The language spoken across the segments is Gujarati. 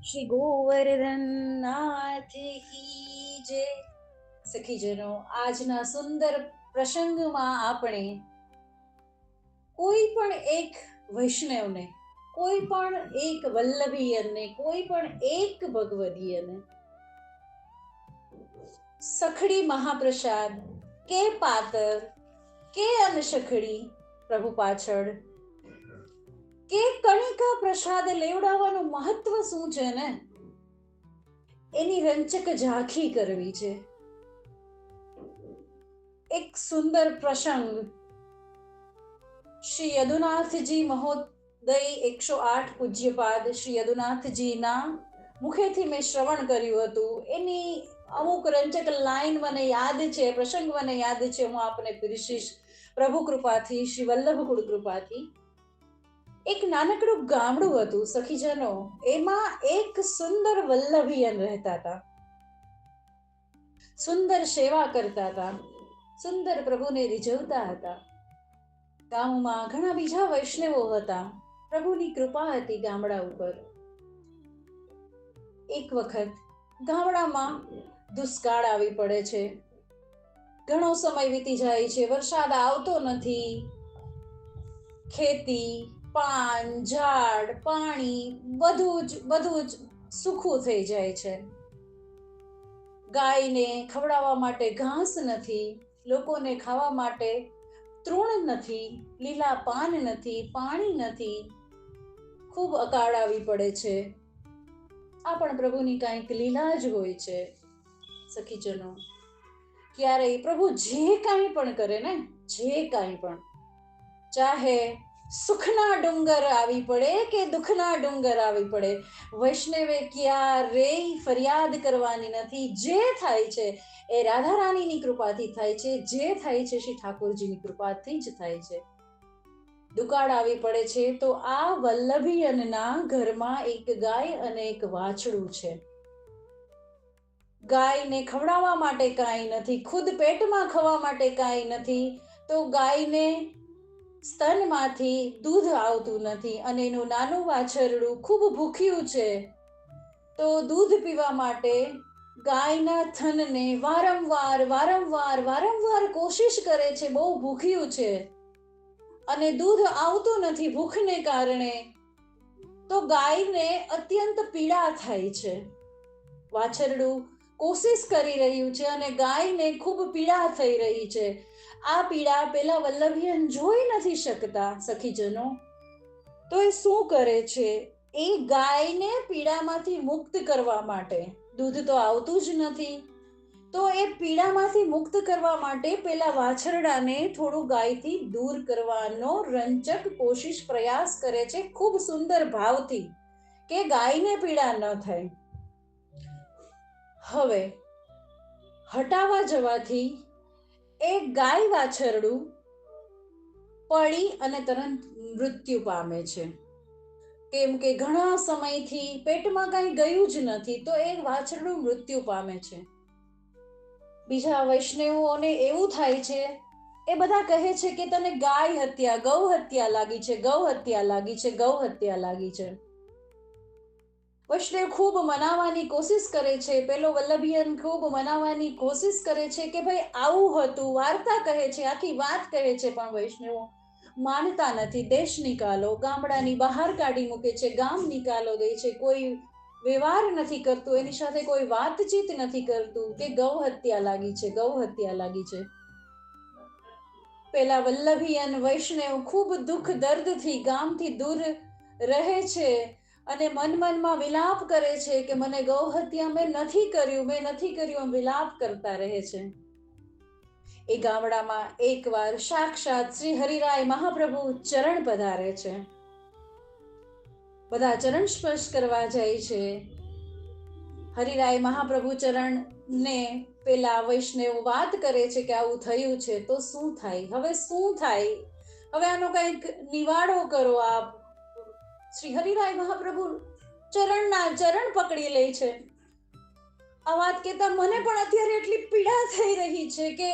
શ્રી ગોવર્ધન નાથ કી જય. સખીજનો, આજના સુંદર પ્રસંગમાં આપણે કોઈ પણ એક વૈષ્ણવને, કોઈ પણ એક વલ્લભીયને, કોઈ પણ એક ભગવદીયને સખડી મહાપ્રસાદ કે પાતર કે અનશખડી પ્રભુ પાછળ કે કણિકા પ્રસાદ લેવડાવવાનું મહત્વ શું છે ને, એની રંચક ઝાંખી કરવી છે. એક સુંદર પ્રસંગ શ્રી યદુનાથજી મહોદય 108 પૂજ્યપાદ શ્રી યદુનાથજીના મુખેથી મેં શ્રવણ કર્યું હતું. એની અમુક રંચક લાઈન મને યાદ છે, પ્રસંગ મને યાદ છે. હું આપને પીરસીશ પ્રભુ કૃપાથી, શ્રી વલ્લભ કુળ કૃપાથી. એક નાનકડું ગામડું હતું સખીજનો. એમાં એક સુંદર વલ્લભીયન રહેતા હતા, સુંદર સેવા કરતા હતા, સુંદર પ્રભુને રીઝવતા હતા. ગામમાં ઘણા બીજા વૈષ્ણવો હતા. પ્રભુની કૃપા હતી ગામડા ઉપર. એક વખત ગામડામાં દુષ્કાળ આવી પડે છે. ઘણો સમય વીતી જાય છે, વરસાદ આવતો નથી. ખેતી, પાન, ઝાડ, પાણી બધું જ સૂખું થઈ જાય છે. ગાયને ખવડાવવા માટે ઘાસ નથી, લોકોને ખાવા માટે તૃણ નથી, લીલા પાન નથી, પાણી નથી. ખૂબ અકાળ આવી પડે છે. આ પણ પ્રભુની કાંઈક લીલા જ હોય છે સખીજનો. ક્યારેય પ્રભુ જે કાંઈ પણ કરે ને, જે કાંઈ પણ, ચાહે સુખના ડુંગર આવી પડે કે દુઃખના ડુંગર આવી પડે, વૈષ્ણવે ક્યારેય ફરિયાદ કરવાની નથી. જે થાય છે એ રાધા રાણીની કૃપાથી થાય છે, જે થાય છે શ્રી ઠાકોરજીની કૃપાથી જ થાય છે. દુકાળ આવી પડે છે તો આ વલ્લભીયનના ઘરમાં એક ગાય અને એક વાછડું છે. ગાયને ખવડાવવા માટે કાંઈ નથી, ખુદ પેટમાં ખાવા માટે કાંઈ નથી, તો ગાયને સ્તનમાંથી દૂધ આવતું નથી અને એનું નાનું વાછરડું ખૂબ ભૂખ્યું છે. તો દૂધ પીવા માટે ગાયના થનને વારંવાર કોશિશ કરે છે, બહુ ભૂખ્યું છે અને દૂધ આવતું નથી ભૂખને કારણે. તો ગાયને અત્યંત પીડા થાય છે. વાછરડું કોશિશ કરી રહ્યું છે અને ગાયને ખૂબ પીડા થઈ રહી છે. આ પીડા પેલા વલ્લભીયન જોઈ નથી શકતા સખીજનો. તો એ શું કરે છે, એ ગાયને પીડામાંથી મુક્ત કરવા માટે, દૂધ તો આવતું જ નથી, તો એ પીડામાંથી મુક્ત કરવા માટે પેલા વાછરડાને થોડું ગાયથી દૂર કરવાનો રંચક કોશિશ પ્રયાસ કરે છે, ખૂબ સુંદર ભાવથી, કે ગાયને પીડા ન થાય. હવે હટાવા જવાથી એ ગાય વાછરડું પડી અને તરત મૃત્યુ પામે છે. કેમ કે ઘણા સમયથી પેટમાં કઈ ગયું જ નથી, તો એ વાછરડું મૃત્યુ પામે છે. બીજા વૈષ્ણવોને એવું થાય છે, એ બધા કહે છે કે તને ગાય હત્યા, ગૌ હત્યા લાગી છે, ગૌ હત્યા લાગી છે, ગૌ હત્યા લાગી છે. વૈષ્ણવ ખૂબ મનાવવાની કોશિશ કરે છે, પેલો વલ્લભીયન ખૂબ મનાવવાની કોશિશ કરે છે કે ભાઈ આવું હતું, વાર્તા કહે છે, આખી વાત કહે છે, પણ વૈષ્ણવો માનતા નથી. દેશ નિકાલો, ગામડાની બહાર કાઢી મૂકે છે, ગામ નિકાલો દે છે, કોઈ વ્યવહાર નથી કરતું, એની સાથે કોઈ વાતચીત નથી કરતું કે ગૌ હત્યા લાગી છે, ગૌ હત્યા લાગી છે. પેલા વલ્લભીયન વૈષ્ણવ ખૂબ દુઃખ દર્દથી ગામથી દૂર રહે છે અને મનમાં વિલાપ કરે છે કે મને ગૌ હત્યા મેં નથી કર્યું, વિલાપ કરતા રહે છે. એ ગામડામાં એકવાર સાક્ષાત શ્રી હરિરાય મહાપ્રભુ ચરણ પધારે છે. બધા ચરણ સ્પર્શ કરવા જાય છે. હરિરાય મહાપ્રભુ ચરણ ને પેલા વૈષ્ણવ વાત કરે છે કે આવું થયું છે, તો શું થાય, હવે શું થાય, હવે આનો કઈક નિવાડો કરો આપ. શ્રી હરિરાય મહાપ્રભુ ચરણ પકડી લે છે. આ વાત કેતા મને પણ અત્યારે એટલી પીડા થઈ રહી છે કે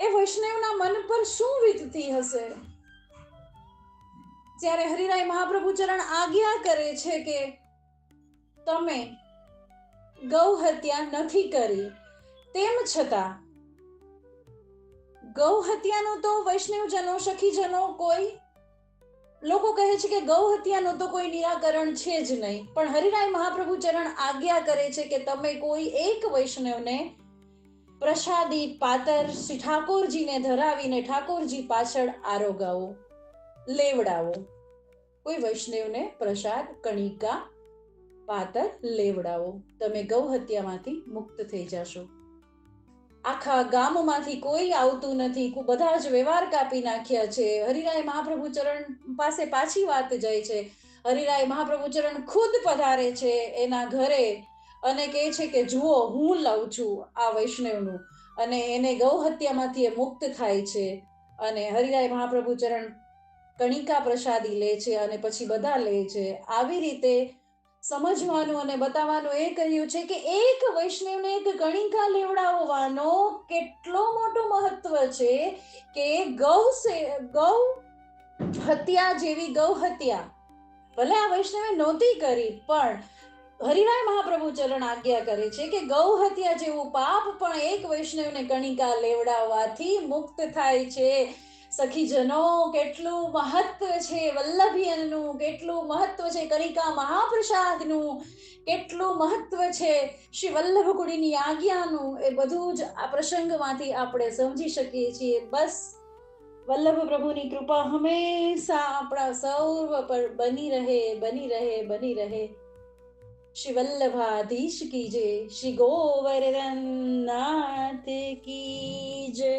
એ વૈષ્ણવના મન પર શું વીતતી હશે. ત્યારે હરિરાય મહાપ્રભુ ચરણ આજ્ઞા કરે છે કે તમે ગૌ હત્યા નથી કરી, તેમ છતાં ગૌ હત્યાનું તો વૈષ્ણવજનો સખીજનો કોઈ લોકો કહે છે કે ગૌ હત્યાનું તો કોઈ નિરાકરણ છે જ નહીં, પણ હરિરાય મહાપ્રભુ ચરણ આજ્ઞા કરે છે કે તમે કોઈ એક વૈષ્ણવને પ્રસાદી પાતર શ્રી ઠાકોરજીને ધરાવીને ઠાકોરજી પાછળ આરોગાવો, લેવડાવો. કોઈ વૈષ્ણવને પ્રસાદ કણિકા પાતર લેવડાવો, તમે ગૌ હત્યામાંથી મુક્ત થઈ જશો. આખા ગામમાંથી કોઈ આવતું નથી, બધા જ વ્યવહાર કાપી નાખ્યા છે. હરિરાય મહાપ્રભુ ચરણ પાસે પાછી વાત જાય છે. હરિરાય મહાપ્રભુ ચરણ ખુદ પધારે છે એના ઘરે અને કહે છે કે જુઓ હું લઉં છું આ વૈષ્ણવનું, અને એને ગૌ હત્યામાંથી મુક્ત થાય છે. અને હરિરાય મહાપ્રભુ ચરણ કણિકા પ્રસાદી લે છે અને પછી બધા લે છે. આવી રીતે સમજવાનું અને બતાવવાનું એ કહ્યું છે કે એક વૈષ્ણવને એક કણિકા લેવડાવવાનો કેટલો મોટો મહત્વ છે કે ગૌ હત્યા જેવી ગૌ હત્યા ભલે આ વૈષ્ણવે નહોતી કરી, પણ હરિરાય મહાપ્રભુ ચરણ આજ્ઞા કરે છે કે ગૌ હત્યા જેવું પાપ પણ એક વૈષ્ણવને કણિકા લેવડાવવાથી મુક્ત થાય છે. સખીજનો, કેટલું મહત્વ છે વલ્લભીયનનું, કેટલું મહત્વ છે કણિકા મહાપ્રસાદનું, કેટલું મહત્વ છે શ્રી વલ્લભ કુળીની આજ્ઞાનું, એ બધું જ આ પ્રસંગમાંથી આપણે સમજી શકીએ છીએ. બસ વલ્લભ પ્રભુની કૃપા હંમેશા આપણા સૌ પર બની રહે, બની રહે, બની રહે. શ્રી વલ્લભાધીશ કી જય, શ્રી ગોવર્ધન નાથ કી જય.